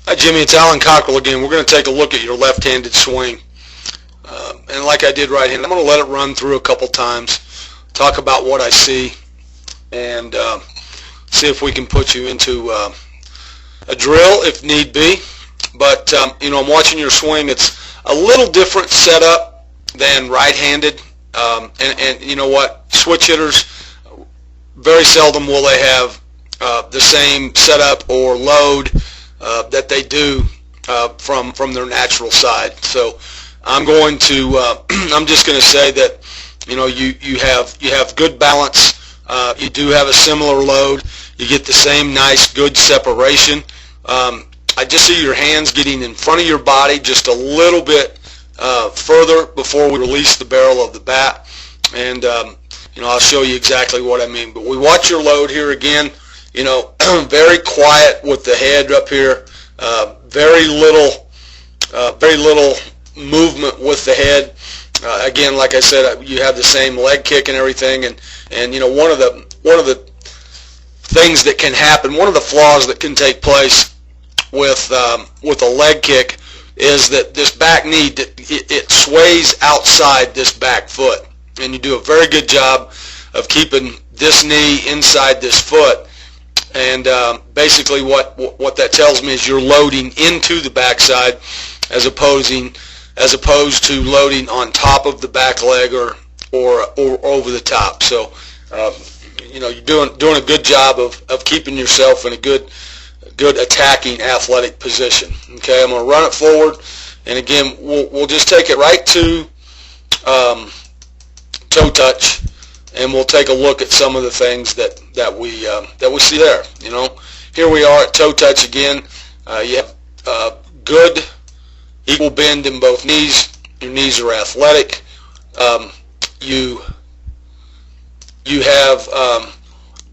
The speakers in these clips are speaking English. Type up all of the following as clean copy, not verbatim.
Hi Jimmy, it's Alan Cockrell again. We're going to take a look at your left-handed swing. And like I did right-handed, I'm going to let it run through a couple times, talk about what I see, and see if we can put you into a drill if need be. But, I'm watching your swing. It's a little different setup than right-handed. And you know what? Switch hitters, very seldom will they have the same setup or load that they do from their natural side. So I'm going to I'm just going to say that you have good balance. You do have a similar load. You get the same nice good separation. I just see your hands getting in front of your body just a little bit further before we release the barrel of the bat, and I'll show you exactly what I mean. But we watch your load here again. Very quiet with the head up here. Very little movement with the head. Again, like I said, you have the same leg kick and everything. And one of the things that can happen, one of the flaws that can take place with a leg kick is that this back knee, it sways outside this back foot, and you do a very good job of keeping this knee inside this foot. And basically what that tells me is you're loading into the backside as opposed to loading on top of the back leg or over the top. So you're doing a good job of keeping yourself in a good attacking athletic position. Okay, I'm going to run it forward, and again we'll just take it right to toe touch, and we'll take a look at some of the things that we see there. Here we are at toe touch again. You have good equal bend in both knees. Your knees are athletic. You have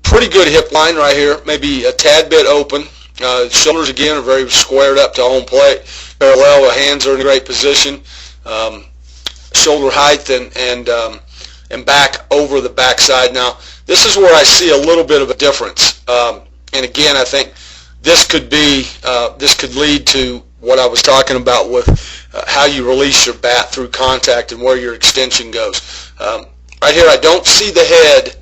pretty good hip line right here, maybe a tad bit open. Shoulders again are very squared up to home plate, parallel. The hands are in a great position. Shoulder height and back over the backside. Now, this is where I see a little bit of a difference. And again, I think this could lead to what I was talking about with how you release your bat through contact and where your extension goes. Right here, I don't see the head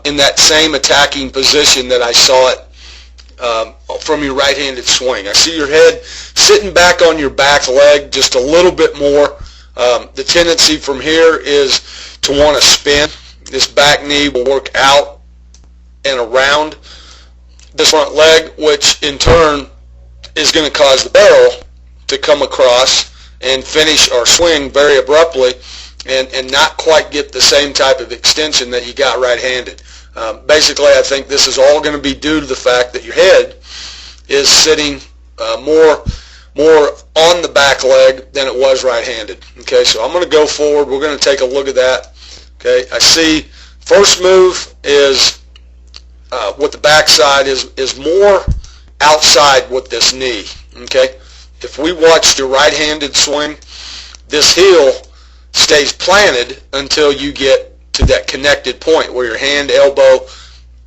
in that same attacking position that I saw it from your right-handed swing. I see your head sitting back on your back leg just a little bit more. The tendency from here is to want to spin. This back knee will work out and around this front leg, which in turn is going to cause the barrel to come across and finish our swing very abruptly and not quite get the same type of extension that you got right-handed. Basically, I think this is all going to be due to the fact that your head is sitting more on the back leg than it was right-handed. Okay, so I'm going to go forward. We're going to take a look at that. Okay, I see first move is with the backside is more outside with this knee. Okay, if we watched your right-handed swing, this heel stays planted until you get to that connected point where your hand, elbow,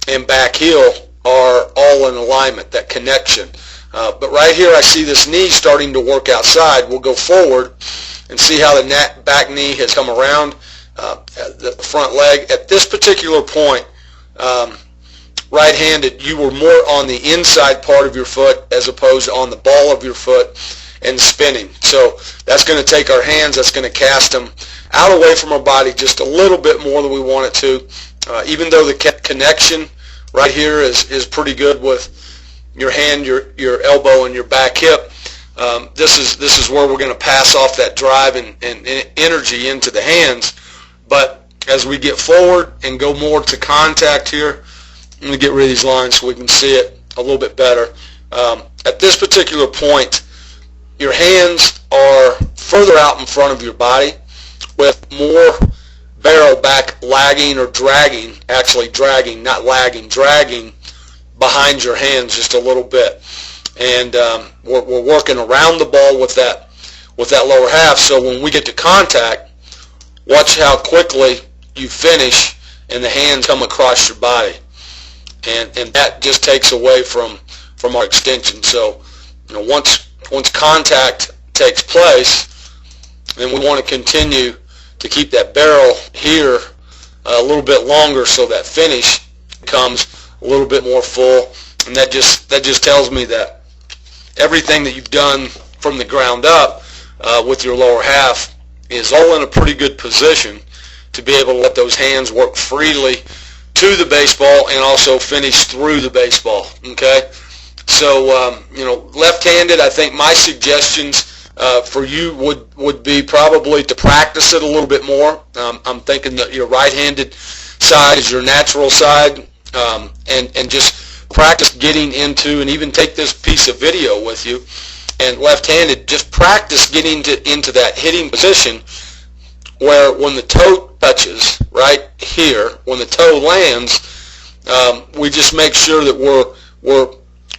and back heel are all in alignment, that connection. But right here I see this knee starting to work outside. We'll go forward and see how the back knee has come around the front leg. At this particular point, right-handed, you were more on the inside part of your foot as opposed to on the ball of your foot and spinning. So that's going to take our hands, that's going to cast them out away from our body just a little bit more than we want it to. Even though the connection right here is pretty good with your hand, your elbow, and your back hip, this is where we're going to pass off that drive and energy into the hands. But as we get forward and go more to contact here, I'm going to get rid of these lines so we can see it a little bit better. At this particular point, your hands are further out in front of your body with more barrel back lagging or dragging, actually dragging, not lagging, dragging behind your hands just a little bit. And we're working around the ball with that lower half, so when we get to contact, watch how quickly you finish and the hands come across your body. And that just takes away from our extension. So once contact takes place, then we want to continue to keep that barrel here a little bit longer so that finish comes a little bit more full. And that just tells me that everything that you've done from the ground up with your lower half is all in a pretty good position to be able to let those hands work freely to the baseball and also finish through the baseball. Okay, so left-handed, I think my suggestions for you would be probably to practice it a little bit more. I'm thinking that your right-handed side is your natural side, and just practice getting into, and even take this piece of video with you, and left-handed, just practice getting into that hitting position where when the toe touches right here, when the toe lands, we just make sure that we're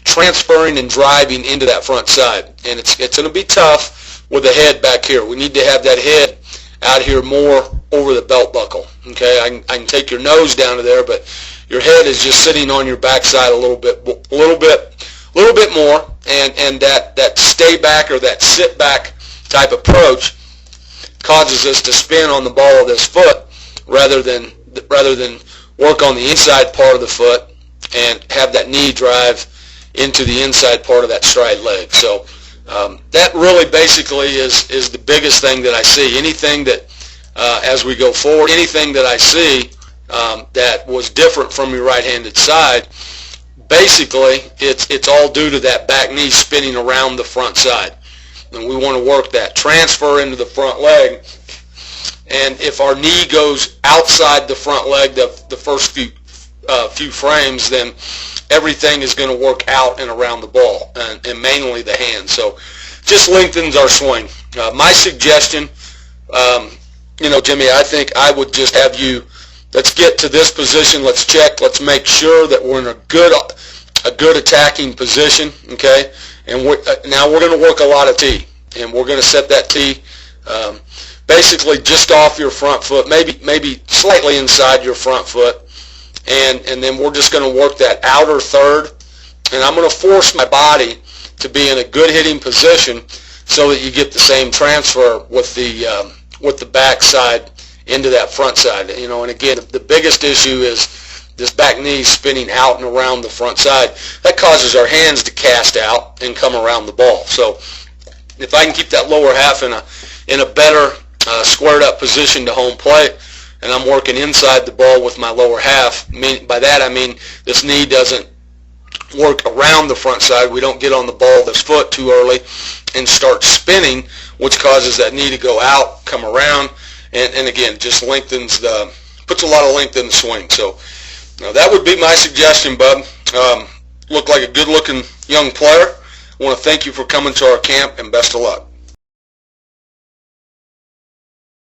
transferring and driving into that front side. And it's going to be tough with the head back here. We need to have that head out here more over the belt buckle. Okay, I can take your nose down to there, but your head is just sitting on your backside a little bit more, and that stay back or that sit back type approach causes us to spin on the ball of this foot rather than work on the inside part of the foot and have that knee drive into the inside part of that stride leg. So that really basically is the biggest thing that I see. Anything that as we go forward, anything that I see that was different from your right-handed side, basically it's all due to that back knee spinning around the front side. And we want to work that transfer into the front leg. And if our knee goes outside the front leg the first few frames, then everything is going to work out and around the ball, and mainly the hand. So just lengthens our swing. My suggestion, Jimmy, I think I would just have you, let's get to this position, let's check, let's make sure that we're in a good attacking position, okay? And now we're going to work a lot of tee, and we're going to set that tee basically just off your front foot, maybe slightly inside your front foot, and then we're just going to work that outer third, and I'm going to force my body to be in a good hitting position so that you get the same transfer with the back side into that front side. And again, the biggest issue is this back knee spinning out and around the front side. That causes our hands to cast out and come around the ball. So if I can keep that lower half in a better squared up position to home plate, and I'm working inside the ball with my lower half, by that I mean this knee doesn't work around the front side. We don't get on the ball of this foot too early and start spinning, which causes that knee to go out, come around, and again, just puts a lot of length in the swing. So that would be my suggestion, bud. Look like a good-looking young player. I want to thank you for coming to our camp, and best of luck.